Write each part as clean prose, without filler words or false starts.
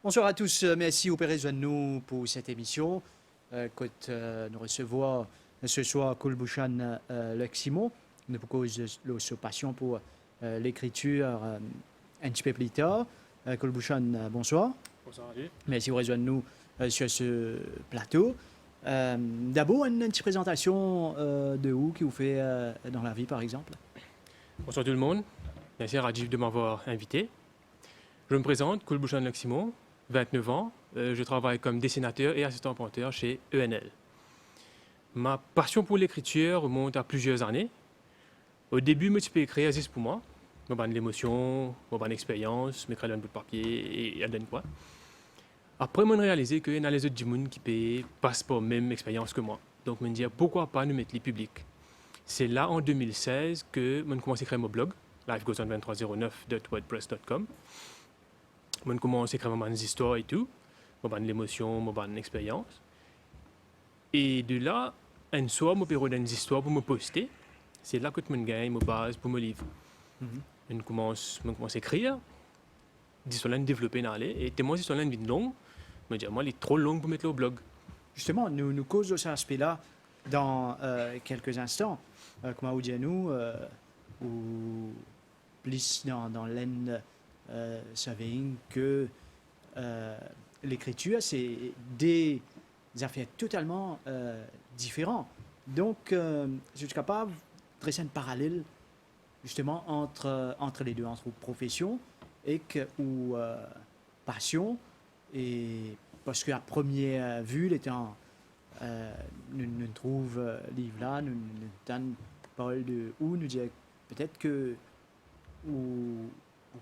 Bonsoir à tous, merci au Pérez de nous pour cette émission. Nous recevons ce soir Kulbushan Leximo, nous cause de sa passion pour l'écriture un petit peu plus tard. Kulbushan, bonsoir. Bonsoir Ali. Merci de rejoindre nous sur ce plateau. D'abord, une petite présentation de vous qui vous fait dans la vie, par exemple. Bonsoir tout le monde. Merci Rajiv de m'avoir invité. Je me présente, Kulbushan Leximo, 29 ans. Je travaille comme dessinateur et assistant pointeur chez ENL. Ma passion pour l'écriture remonte à plusieurs années. Au début, je peux écrire juste pour moi. Je de l'émotion, je de l'expérience, je crée un bout de papier et je donne quoi. Après, je réalisé qu'il y a les autres gens qui passent par la même expérience que moi. Donc, je me dis pourquoi pas nous mettre les publics. C'est là, en 2016, que je commence à écrire mon blog, lifegoeson2309.wordpress.com. Je commence à écrire des histoires et tout, de l'émotion, de l'expérience. Et de là, un soir, je peux des histoires pour me poster. C'est là que je gagne ma base pour mon livre. Je commence à écrire, des histoires développées dans les, et tellement ces histoires sont longues, je me dis, moi, il est trop long pour mettre au blog. Justement, nous causons cet aspect-là dans quelques instants. Comme vous dites, nous, ou plus dans l'aine saving que l'écriture, c'est des affaires totalement différentes. Donc, je suis capable de dresser un parallèle justement entre les deux, entre profession et ou passion. Et parce qu'à première vue, nous trouvons livre-là, nous donne parole de où nous dit peut-être que ou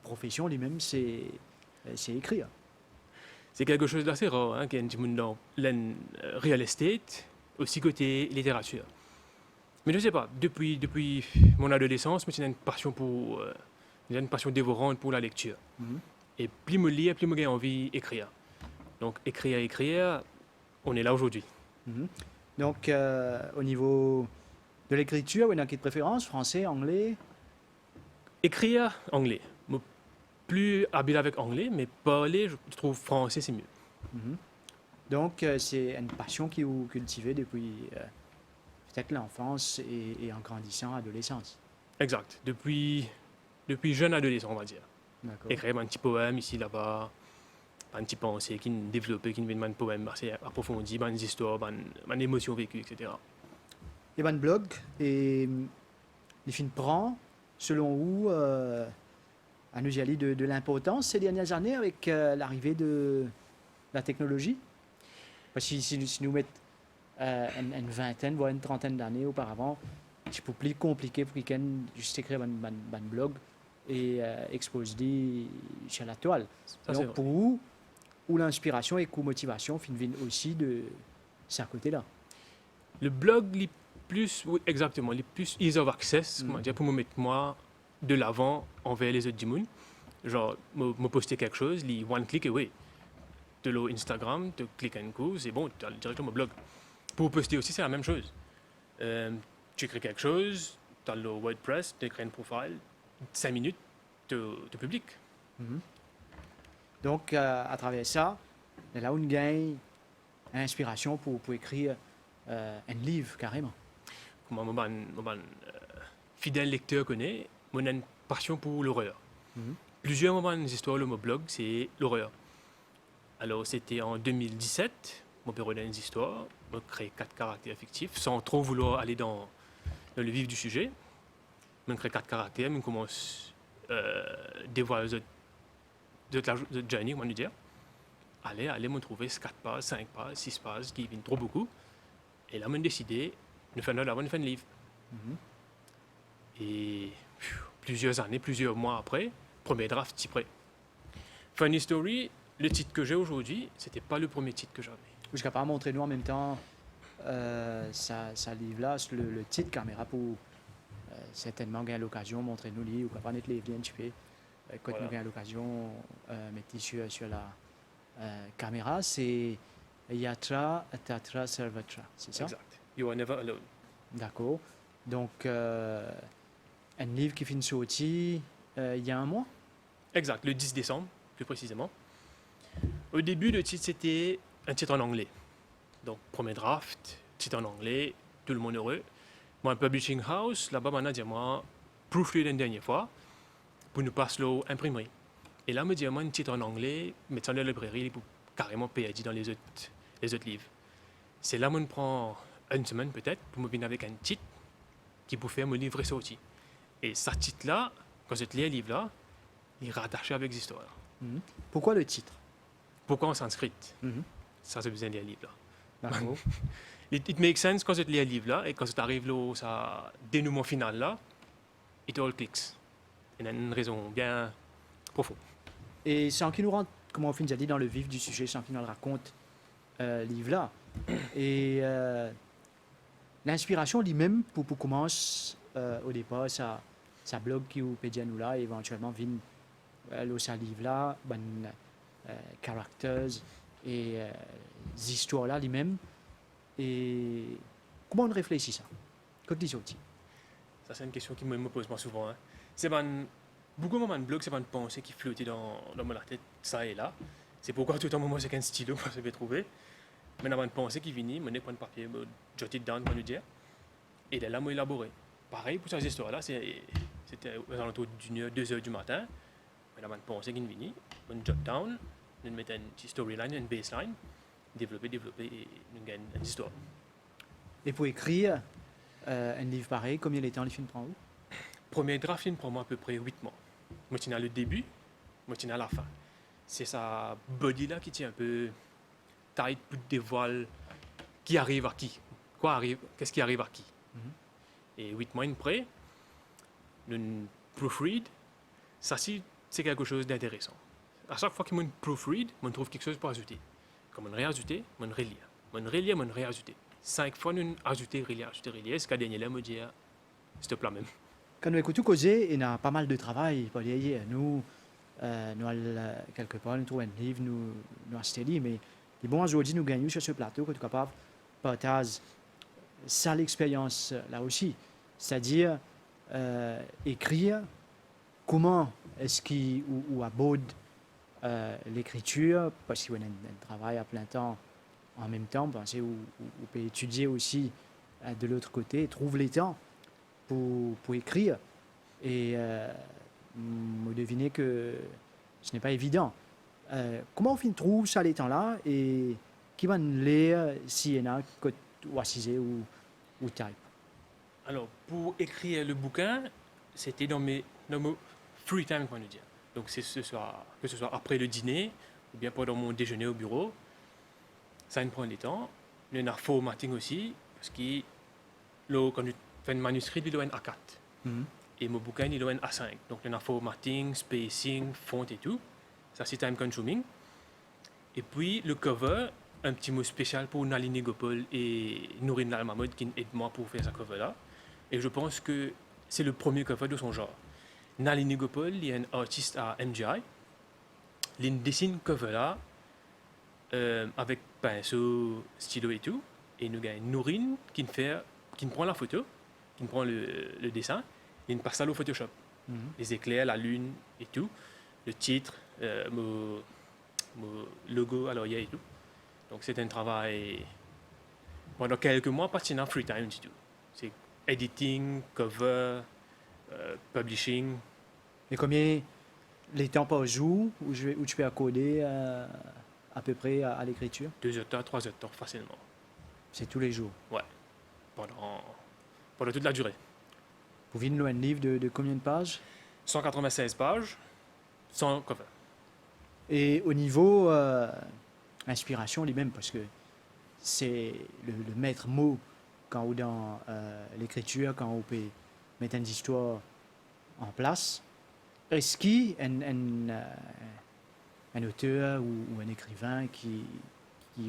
profession lui-même c'est écrire. C'est quelque chose d'assez rare, hein, qu'il y a dans le real estate, aussi côté littérature. Mais je ne sais pas, depuis mon adolescence, j'ai une passion une passion dévorante pour la lecture. Et plus je lis, plus j'ai envie d'écrire. Donc écrire, on est là aujourd'hui. Donc au niveau de l'écriture, vous avez une préférence, français, anglais? Écrire anglais. Plus habile avec anglais, mais parler, je trouve français, c'est mieux. Donc, c'est une passion qui vous cultivez depuis peut-être l'enfance et en grandissant, adolescence. Exact. Depuis jeune adolescent, on va dire. D'accord. Écrire un petit poème ici, là-bas, un petit pensée qui est développé, qui est un poème assez approfondi, une histoire, une émotion vécue, etc. Il y a un blog et les films prend, selon vous, à nous y aller de l'importance ces dernières années avec l'arrivée de la technologie? Parce que si nous mettons une vingtaine, voire une trentaine d'années auparavant, c'est plus compliqué pour quelqu'un juste écrire un blog et exposer sur la toile. Ça, donc pour vous, où l'inspiration et la motivation viennent aussi de ce côté-là. Le blog, les plus, oui, exactement, les plus ease of access, comment dire, pour me mettre moi de l'avant envers les autres gens. Genre, me poster quelque chose, les one click away. De l'Instagram, tu cliques un coup, c'est bon, tu as directement mon blog. Pour poster aussi, c'est la même chose. Tu écris quelque chose, tu as le WordPress, tu écris un profil, 5 minutes, tu publiques. Donc, à travers ça, là, on gagne inspiration pour écrire un livre, carrément. Comme mon fidèle lecteur connaît, on a une passion pour l'horreur. Plusieurs moments des histoires de mon blog, c'est l'horreur. Alors, c'était en 2017, mon père a une histoire, on crée 4 caractères fictifs, sans trop vouloir aller dans le vif du sujet. On crée 4 caractères, on commence à dévoiler de journey, on va dire. Allez, on trouve 4 pages, 5 pages, 6 pages, qui viennent trop beaucoup. Et là, on a décidé de faire un livre. Et plusieurs années, plusieurs mois après, premier draft, c'est prêt. Funny Story, le titre que j'ai aujourd'hui, c'était pas le premier titre que j'avais. Je suis capable de montrer nous en même temps ça livre-là, le titre caméra pour certainement gagner l'occasion, montrer nous livre, ou capable de les liens, tu peux. Quand nous gagnons l'occasion, mettre sur la caméra, c'est Yatra, Tatra, Servatra, c'est ça? Exact. You are never alone. D'accord. Donc, un livre qui finit sorti il y a un mois? Exact, le 10 décembre, plus précisément. Au début, le titre, c'était un titre en anglais. Donc, premier draft, titre en anglais, tout le monde heureux. Moi, un publishing house, là-bas, maintenant, dit moi, proofread une dernière fois, pour nous passer l'imprimerie. Et là, me dit moi, un titre en anglais, mettre ça dans la librairie, pour carrément payer dans les autres livres. C'est là, moi, je prends une semaine peut-être, pour me venir avec un titre qui peut faire mon livre sorti. Et ce titre-là, quand je lis un livre-là, il est rattaché avec l'histoire. Mhm. Pourquoi le titre? Pourquoi en sanskrit? Mhm. Ça, c'est besoin de lire un livre-là. Bravo. It makes sense quand tu lis un livre-là, et quand tu arrives au dénouement final-là, it all clicks. Il y a une raison bien profonde. Et sans qu'il nous rentre, comme on finit déjà dit, dans le vif du sujet, sans qu'il nous le raconte, livre-là. Et l'inspiration lui-même, pour commencer au départ, sa blog qui ou pédia nous là, et éventuellement vient sa livre-là, ben, characters et histoires-là lui-même. Et comment on réfléchit ça? Quand ils sortent. Ça, c'est une question qui me pose moi souvent. Hein. C'est beaucoup de blog, c'est une pensée qui flottait dans ma tête, ça et là. C'est pourquoi tout un moment, c'est qu'un stylo, je vais trouver. Mais dans une pensée qui vient, je prends un papier, je jot it down, je dire. Et de là, je élaboré. Pareil pour ces histoires-là, c'était aux alentours d'une heure, 2 heures du matin. Mais dans une pensée qui vient, je jot down, je mets une petite storyline, une baseline, développer, et je gagne une histoire. Et pour écrire un livre pareil, combien de temps le film prend où? Premier draft, il prend moi à peu près 8 mois. Moi, je tiens à le début, moi, je tiens à la fin. C'est sa body là qui tient un peu tight pour dévoiler qui arrive à qui. Qu'est-ce qui arrive à qui. Et 8 mois après, une proofread, ça c'est quelque chose d'intéressant. À chaque fois que je proofread, je trouve quelque chose pour ajouter. Comme on réajouter, on relire. On relire, on réajouter. 5 fois, on ajouter, relire. Ce qu'à dernier là, me dit, s'il te plaît même. Quand nous écoutons causer, il y a pas mal de travail pour lier. Nous, quelque part, nous trouvons un livre, nous achetons, mais bon, aujourd'hui, nous gagnons sur ce plateau que tu es capable de partager ça l'expérience là aussi. C'est-à-dire écrire comment est-ce qu'il ou aborde l'écriture, parce qu'il y a un travail à plein temps en même temps, pensez, ou peut étudier aussi de l'autre côté, trouve les temps pour écrire. Et vous devinez que ce n'est pas évident. Comment on trouve ça les temps-là et qui va nous lire s'il y en a ou assisé ou type? Alors, pour écrire le bouquin, c'était dans mes free time, on va dire. Donc, que ce soit après le dîner ou bien pendant mon déjeuner au bureau. Ça me prend du temps. Il y en a formatting aussi, parce que quand tu fais un manuscrit, il doit être A4. Et mon bouquin, il doit être A5. Donc, il y en a formatting, spacing, font et tout. Ça, c'est time consuming. Et puis, le cover, un petit mot spécial pour Nalini Gopal et Nourine Lalmamod qui aident moi pour faire ce cover-là. Et je pense que c'est le premier cover de son genre. Nalini Gopal, il est un artiste à MGI. Il dessine cover-là avec pinceau, stylo et tout. Et nous avons Nourine qui prend la photo, qui prend le dessin, et il passe ça au Photoshop. Les éclairs, la lune et tout. Le titre, mon logo, alors il y a et tout. Donc c'est un travail pendant quelques mois, pas de free time du tout. C'est editing, cover, publishing. Et combien les temps par jour où tu peux accorder à peu près à l'écriture? 2 heures, 3 heures facilement. C'est tous les jours. Ouais. Pendant toute la durée. Vous venez un livre de combien de pages? 196 pages, sans cover. Et au niveau inspiration lui-même, parce que c'est le maître mot quand on dans l'écriture, quand on peut mettre une histoire en place. Est-ce qu'il y a un auteur ou un écrivain qui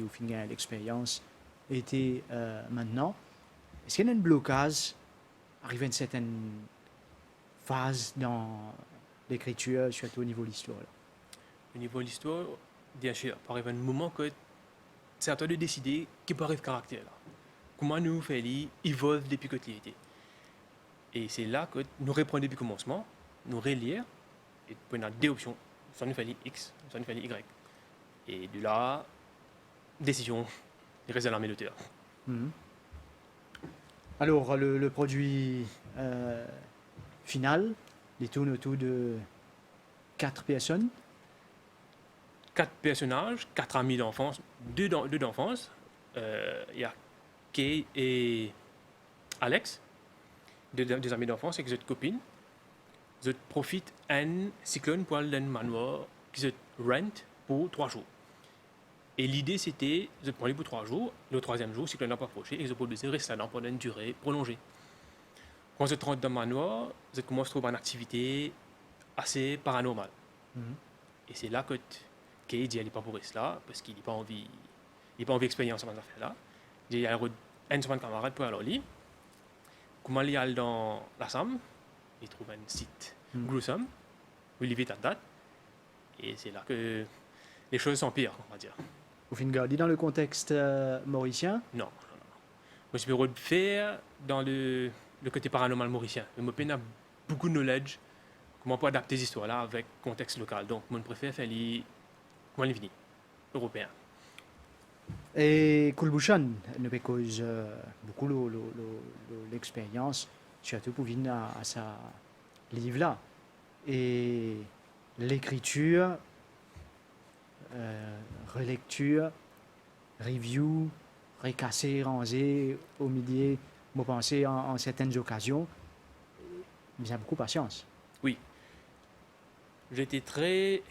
au final a l'expérience était maintenant, est-ce qu'il y a un blocage arrivé à une certaine phase dans l'écriture, surtout au niveau de l'histoire? Au niveau de l'histoire, bien sûr, il arrive un moment que c'est à toi de décider qui peut arriver caractère là. Comment nous faire évoluer depuis que tu étais. Et c'est là que nous reprenons depuis le commencement, nous relire, et puis on a deux options. Ça nous fait X, ça nous fait Y. Et de là, décision, il reste à l'armée d'auteur. Mhm. Alors, le produit final, il tourne autour de 4 personnes. 4 personnages, 4 amis d'enfance, deux d'enfance. Il y a Kay et Alex, deux amis d'enfance avec cette copine. Je profite un cyclone pour aller dans un manoir qui se rent pour 3 jours. Et l'idée c'était, je prends pour 3 jours, le troisième jour, le cyclone n'a pas approché et je peux rester là pendant une durée prolongée. Quand je rentre dans le manoir, je commence à trouver une activité assez paranormale. Mhm. Et c'est là que Kay dit, elle n'est pas pour rester là, parce qu'il n'a pas envie, il n'a pas envie d'expérience dans cette affaire-là. Il y a un de camarade pour aller au lit. Comment il y dans la Somme, il trouve un site gruesome, où il vit à date. Et c'est là que les choses s'empirent, on va dire. Au fin de dans le contexte mauricien. Non, non, non. Moi, je peux faire dans le côté paranormal mauricien. Mais moi, j'ai beaucoup de knowledge, comment on peut adapter ces histoires-là avec le contexte local. Donc, moi, je préfère faire les, comment les venir, européen. Et Kulbushan, nous cause beaucoup l'expérience, surtout pour venir à sa livre-là. Et l'écriture, relecture, review, recasser, ranger au milieu, moi penser en certaines occasions, il y a beaucoup de patience. Oui. J'étais très,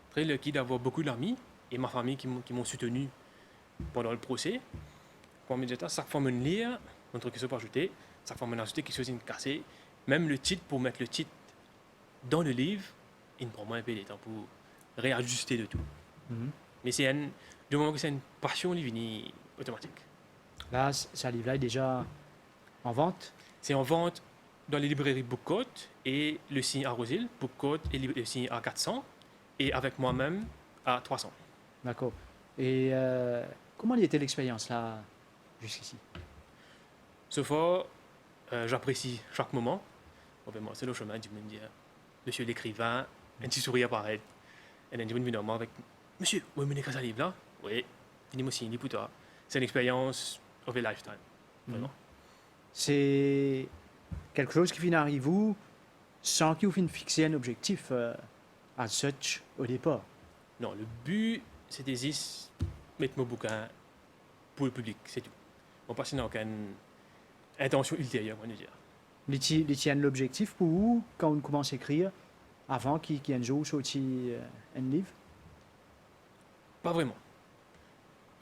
très lucky d'avoir beaucoup d'amis et ma famille qui m'ont soutenu pendant le procès. Pour mes états, chaque fois que je lis, un truc qui se peut ajouter, chaque fois que je ajouté quelque chose qui cassé, même le titre, pour mettre le titre dans le livre, il me prend moins un peu de temps pour réajuster de tout. Mhm. Mais c'est du moment que c'est une passion, il vient automatique. Là, ce livre-là est déjà en vente. C'est en vente dans les librairies Bookcoat et le signe à Rosil, Bookcoat et le signe à 400, et avec moi-même à 300. D'accord. Et comment était l'expérience là jusqu'ici? Ce fois, j'apprécie chaque moment. Vraiment, c'est le chemin du monde dire, monsieur l'écrivain, un petit sourire apparaît. Et un petit moment avec, monsieur, vous avez écrit ce livre-là? Oui, dis-moi aussi, dis pour toi. C'est une expérience of a lifetime. Vraiment. C'est quelque chose qui finit à vous sans qu'il vous fixer un objectif as such au départ. Non, le but, c'était juste mettre mon bouquin pour le public, c'est tout. On passe n'a aucune intention ultérieure, on va dire. Il tient l'objectif pour vous quand on commence à écrire avant qu'il y ait un jour sorti un livre. Pas vraiment.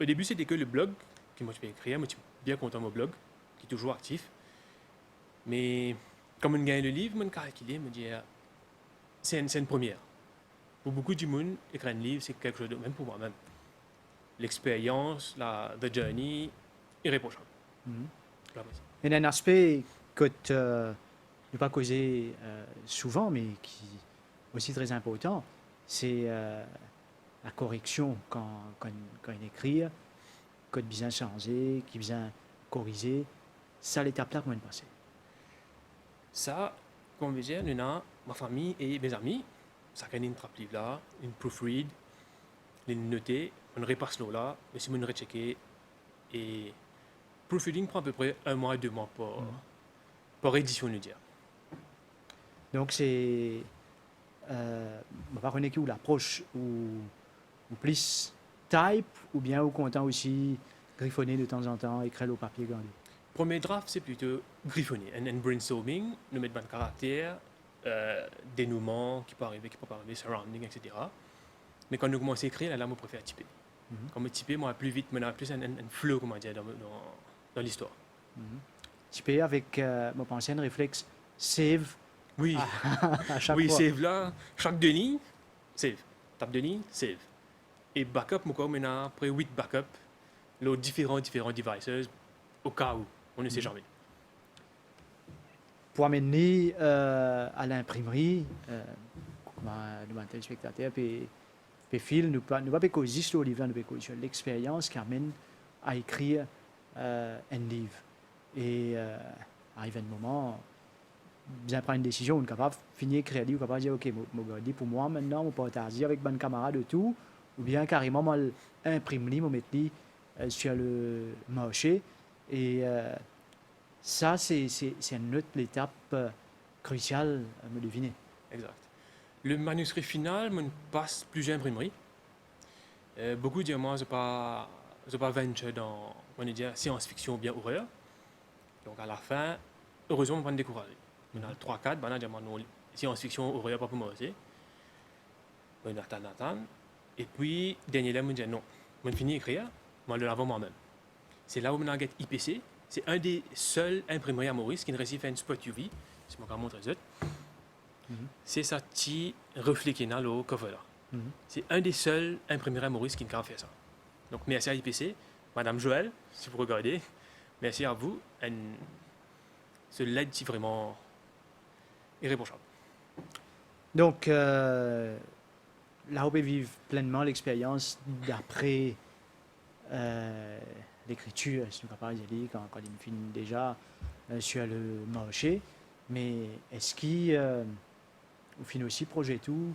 Au début, c'était que le blog que moi je peux écrire. Moi, je suis bien content de mon blog, qui est toujours actif. Mais comme on gagne le livre, on calcule, me dit, c'est une première. Pour beaucoup de monde, écrire un livre, c'est quelque chose de, même pour moi-même. L'expérience, the journey, irréprochable. Il y a un aspect que ne pas causer souvent, mais qui est aussi très important, c'est la correction quand il écrit, quand il besoin changer, qui besoin corriger. Ça, l'étape là, comment passer? Ça, comme je disais, ma famille et mes amis, chacun a une trappe livre là, une proofread, une notée, on repasse là, mais si on rechecker, et proofreading prend à peu près 1 mois, 2 mois par édition, nous dire. Donc, c'est. On va reconnaître où l'approche ou plus type, ou bien au content aussi griffonner de temps en temps, écrire au papier gardé. Premier draft, c'est plutôt griffonner, un brainstorming, nous mettre un caractère, dénouement qui peut arriver, surrounding, etc. Mais quand nous commençons à écrire, là, moi, je préfère typer. Quand je type, moi, plus vite, on a plus un flow, comment dire, dans l'histoire. Typer avec, mon pensée, un réflexe save. Oui, à chaque oui, fois. save là, chaque deux lignes, save. Tape deux lignes, save. Et backup, moi, on a après 8 backups, les différents devices, au cas où, on ne sait jamais. Pour amener à l'imprimerie, devant téléspectateur, puis Phil, nous pas causer sur le livre, nous pas causer sur l'expérience qui amène à écrire un livre. Et arrive un moment, bien prendre une décision, on est capable de finir écrire un livre, on est capable de dire, ok, mon gars, pour moi maintenant, on partage avec mon camarade et tout, ou bien carrément moi imprimer, moi mettre sur le marché. Et ça, c'est une autre étape cruciale à me deviner. Exact. Le manuscrit final me passe plusieurs imprimeries. Beaucoup de moi, je pas venture dans science-fiction ou bien horreur. Donc à la fin, heureusement, on va me décourager. On a le 3-4, ben, non, science-fiction, horreur, pas pour moi aussi. On attend. Et puis, dernier là, on me dit non, on finit d'écrire, moi le l'avons moi-même. C'est là où on a get IPC. C'est un des seuls imprimeries à Maurice qui ne réussit à faire une spot UV. C'est mon cas montre ça. C'est ça petit reflet qui est dans le cover là. C'est un des seuls imprimeries à Maurice qui ne peut faire ça. Donc merci à IPC, Madame Joël, si vous regardez. Merci à vous. Ce l'aide est vraiment irréprochable. Donc, là, on peut vivre pleinement l'expérience d'après l'écriture, si on parle d'y quand il finit déjà sur le marché. Mais est-ce qu'il finit aussi projet tout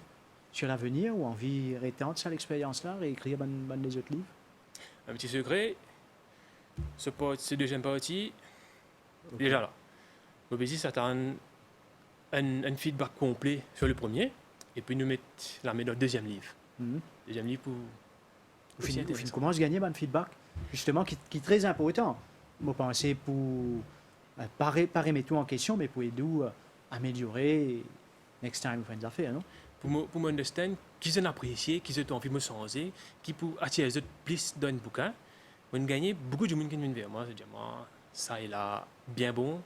sur l'avenir ou envie rétendre sur l'expérience-là, réécrire les autres livres? Un petit secret, ce deuxième partie, déjà là. Obésis attend un feedback complet sur le premier, et puis nous mettre dans le deuxième livre. Deuxième livre pour... Vous commencez à gagner un feedback, justement, qui est très important. Moi, je pense pour pas remettre tout en question, mais pour aider à améliorer next time, vous faites des affaires, non? Pour m'understand, qui ont apprécié, qui ont envie de me changer, qui pour attirer les autres plus dans un bouquin, on gagne beaucoup de monde qui viennent vers moi, se dire ça est là, bien bon,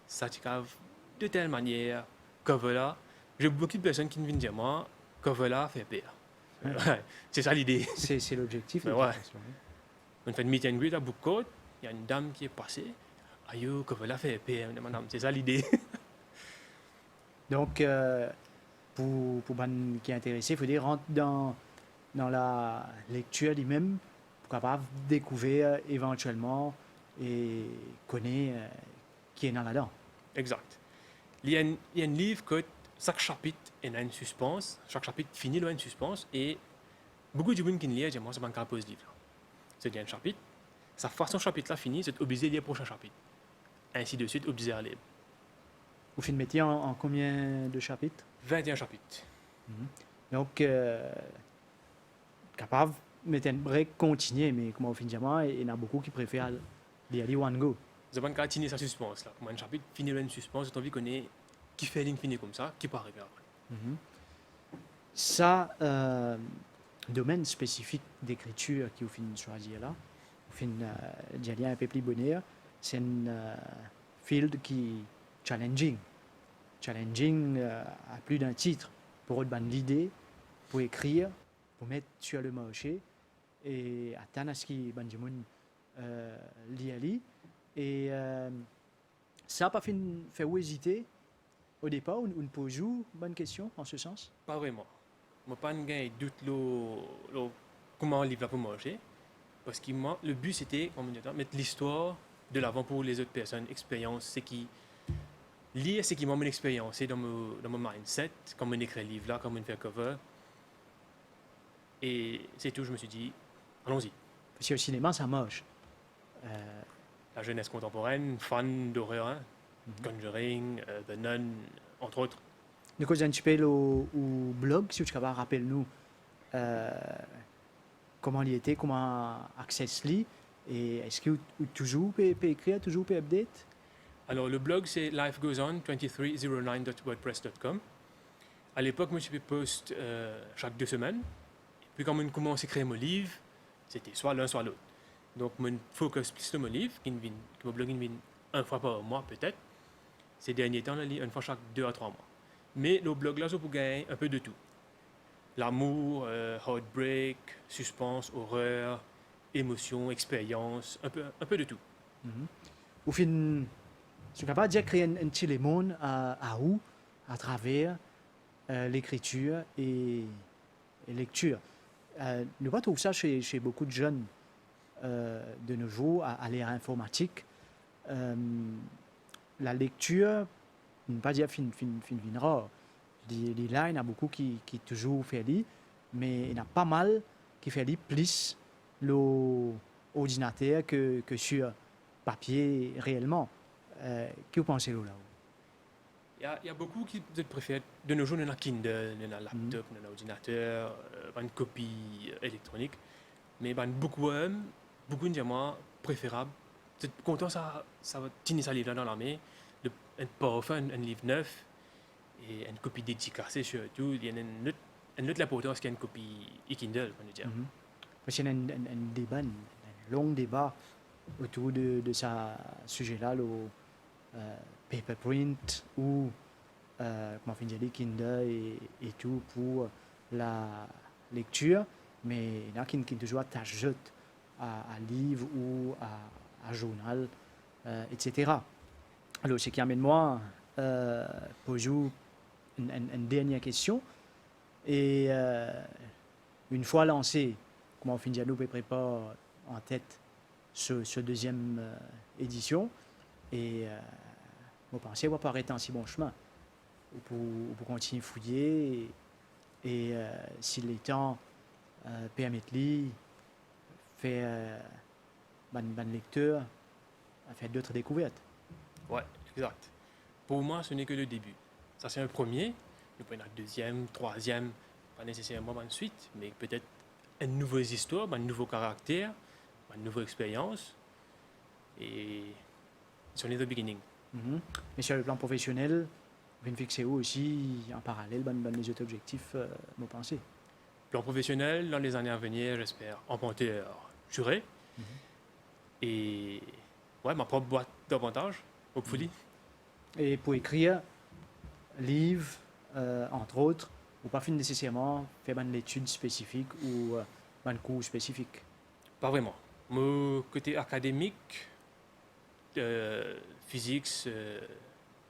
ça t'icave de telle manière, cover là. J'ai beaucoup de personnes qui viennent dire moi, cover là fait pire. Ouais, c'est ça l'idée. C'est l'objectif. Ouais. On fait une meet and greet à Bookcode, il y a une dame qui est passée, aïe, cover là fait pire, madame, c'est ça l'idée. Donc, pour les qui est intéressé, il faut dire rentrer dans la lecture lui-même pour capable découvrir éventuellement et connaître qui est dans là-dedans. Exact. Il y a un livre que chaque chapitre est un suspense, chaque chapitre finit dans un suspense et beaucoup de gens qui lisent, moi, c'est pas un cas pose livre. C'est un chapitre, sa façon chapitre là fini, c'est obligé de lire le prochain chapitre. Ainsi de suite, obligé à lire. Vous faites le métier en combien de chapitres? 21 chapitres. Donc, capable de mettre un break, continuer, mais comme on finit diamant, il y en a beaucoup qui préfèrent aller one go. Vous avez pas continuer sa suspense là. Comme un chapitre finit dans une suspense, j'ai envie de connaître qui fait ligne finie comme ça, qui peut arriver après. Ça, domaine spécifique d'écriture qui vous finit de choisir là, vous finit d'y aller un peu plus bonheur, c'est une field qui challenging à plus d'un titre pour autre l'idée, pour écrire, pour mettre sur le marché et attendre à ce qu'il y ait et ça n'a pas fait hésiter au départ, on pose une bonne question en ce sens? Pas vraiment. Moi, pas de doute comment le livre pour marcher. Parce que moi, le but c'était, mettre l'histoire de l'avant pour les autres personnes. Expérience, c'est qui lire, c'est qui m'a mon expérience, c'est dans mon mindset, comme on écrit le livre là, comme on fait cover. Et c'est tout, je me suis dit, allons-y. Parce qu'au cinéma, ça marche. La jeunesse contemporaine, fan d'horreur, hein, Conjuring, The Nun, entre autres. Nous causons un petit peu au blog, si tu peux rappeler-nous comment il était, comment accès-li, et est-ce que toujours peut écrire, toujours peut update? Alors, le blog, c'est lifegoeson2309.wordpress.com. À l'époque, moi, je fais post chaque 2 semaines. Et puis, quand on commence à écrire mon livre, c'était soit l'un, soit l'autre. Donc, mon focus plus sur mon livre, mon blog, une fois par mois, peut-être. Ces derniers temps, une fois chaque 2 à 3 mois. Mais le blog, là, je peux gagner un peu de tout. L'amour, heartbreak, suspense, horreur, émotion, expérience, un peu de tout. Au fin, je suis capable de dire créer un petit lemon à travers l'écriture et lecture. Nous pas trouver ça chez beaucoup de jeunes de nos jours à l'ère informatique. La lecture, ne pas dire fin rare. Là, il y en a beaucoup qui toujours fait lire, mais il y en a pas mal qui fait lire plus l'ordinateur que sur papier réellement. Que vous pensez là? Il y a beaucoup qui peut-être préfèrent, de nos jours, on a Kindle, on a laptop, on a ordinateur, une copie électronique. Mais beaucoup de gens préférables. C'est content, ça va tenir sa livre dans la main, un parfum, un livre neuf, et une copie dédicacée surtout. Il y a une autre l'importance qu'il y a une copie e-Kindle, on va dire. Parce qu'il y a un débat, un long débat autour de ce sujet-là, le paper print ou comment on dit, Kindle et tout pour la lecture, mais il y en a qui toujours t'ajoutent à livre ou à journal, etc. Alors, ce qui amène moi poser une dernière question. Et une fois lancé, comment Findiano prépare en tête ce deuxième édition, et vous pensez qu'on va pas arrêter en si bon chemin pour continuer à fouiller et si les temps permettent de faire une lecture, faire d'autres découvertes. Ouais, exact. Pour moi, ce n'est que le début. Ça, c'est un premier. Nous prenons un deuxième, troisième, pas nécessairement une suite, mais peut-être une nouvelle histoire, un nouveau caractère, une nouvelle expérience. Et ce n'est le beginning. Mais sur le plan professionnel, vous fixez aussi en parallèle les autres objectifs, vous pensez? Plan professionnel, dans les années à venir, j'espère emprunter juré. Et ouais, ma propre boîte d'avantages, hopefully. Et pour écrire, livre, entre autres, ou pas nécessairement faire une étude spécifique ou un cours spécifique? Pas vraiment. Mon côté académique, physique,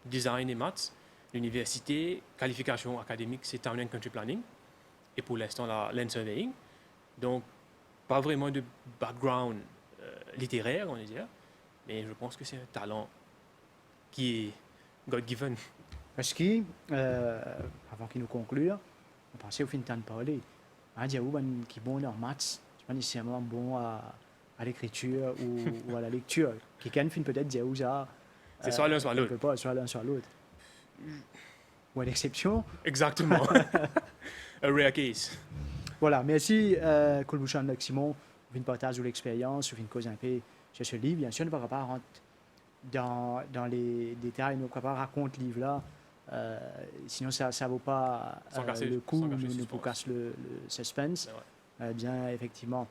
design et maths, l'université, qualification académique, c'est Town and Country Planning. Et pour l'instant, land surveying. Donc, pas vraiment de background littéraire, on va dire. Mais je pense que c'est un talent qui est God-given. Parce que, avant qu'il nous conclure, on pensait au fin de temps de parler. Il y a des qui sont bons en maths, pas nécessairement bons à l'écriture ou à la lecture. Quelqu'un finit peut-être dire où ça. C'est soit l'un, soit l'autre. Pas soit l'un, soit l'autre. Ou à l'exception. Exactement. A rare case. Voilà, merci Kulbushan Simon. Vous partagez l'expérience, vous cause un peu sur ce livre. Bien sûr, nous ne pourrons pas rentrer dans les détails, nous ne pourrons pas raconter le livre-là. Sinon, ça ne vaut pas le coup, nous pour casser le suspense. Bien, effectivement,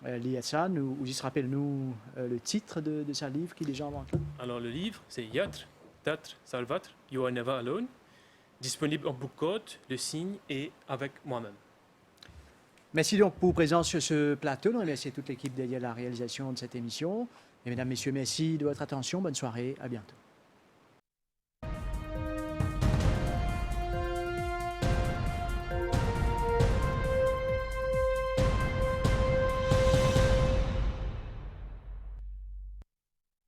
lié à ça, nous juste rappelle-nous le titre de ce livre qui est déjà inventé. Alors, le livre, c'est Yatra, Tatra, Salvatra, You Are Never Alone, disponible en book code, le signe et avec moi-même. Merci donc pour votre présence sur ce plateau. Nous remercions toute l'équipe derrière la réalisation de cette émission. Et mesdames, messieurs, merci de votre attention. Bonne soirée. À bientôt.